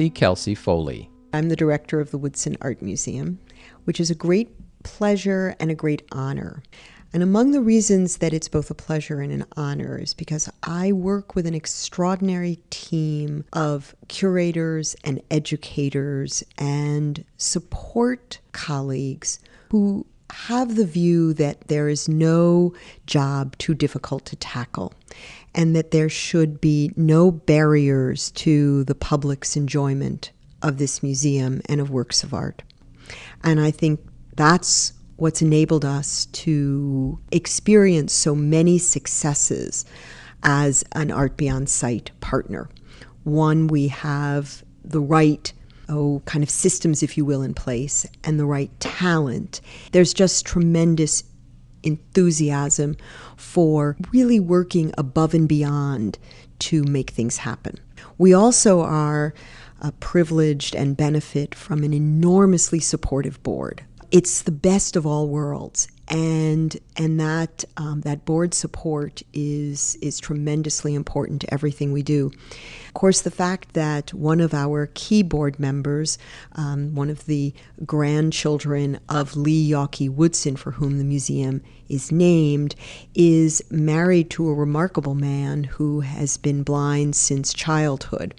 Kelsey Foley. I'm the director of the Woodson Art Museum, which is a great pleasure and a great honor. And among the reasons that it's both a pleasure and an honor is because I work with an extraordinary team of curators and educators and support colleagues who have the view that there is no job too difficult to tackle and that there should be no barriers to the public's enjoyment of this museum and of works of art. And I think that's what's enabled us to experience so many successes as an Art Beyond Sight partner. One, we have the right kind of systems, if you will, in place and the right talent. There's just tremendous enthusiasm for really working above and beyond to make things happen. We also are privileged and benefit from an enormously supportive board. It's the best of all worlds, and that board support is tremendously important to everything we do. Of course, the fact that one of our key board members, one of the grandchildren of Lee Yawkey Woodson, for whom the museum is named, is married to a remarkable man who has been blind since childhood.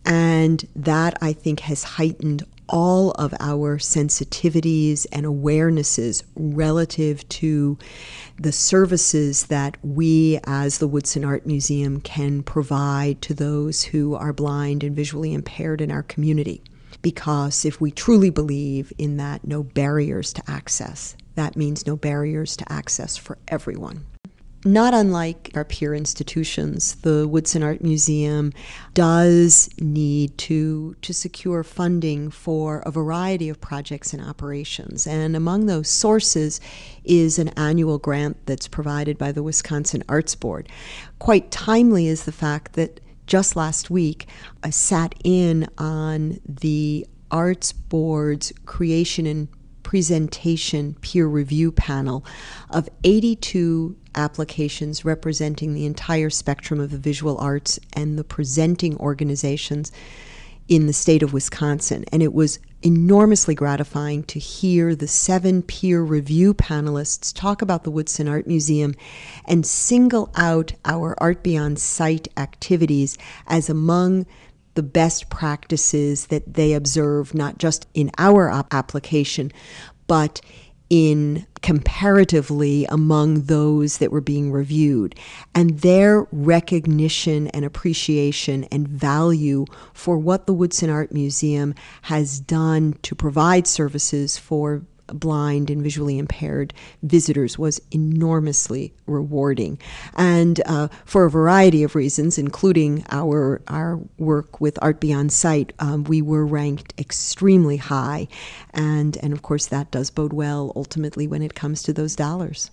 And that, I think, has heightened all of our sensitivities and awarenesses relative to the services that we as the Woodson Art Museum can provide to those who are blind and visually impaired in our community. Because if we truly believe in that no barriers to access, that means no barriers to access for everyone. Not unlike our peer institutions, the Woodson Art Museum does need to secure funding for a variety of projects and operations. And among those sources is an annual grant that's provided by the Wisconsin Arts Board. Quite timely is the fact that just last week I sat in on the Arts Board's creation and presentation peer review panel of 82 applications representing the entire spectrum of the visual arts and the presenting organizations in the state of Wisconsin. And it was enormously gratifying to hear the 7 peer review panelists talk about the Woodson Art Museum and single out our Art Beyond Sight activities as among the best practices that they observe, not just in our application, but in comparatively among those that were being reviewed. And their recognition and appreciation and value for what the Woodson Art Museum has done to provide services for blind and visually impaired visitors was enormously rewarding. And for a variety of reasons, including our work with Art Beyond Sight, we were ranked extremely high. And of course, that does bode well ultimately when it comes to those dollars.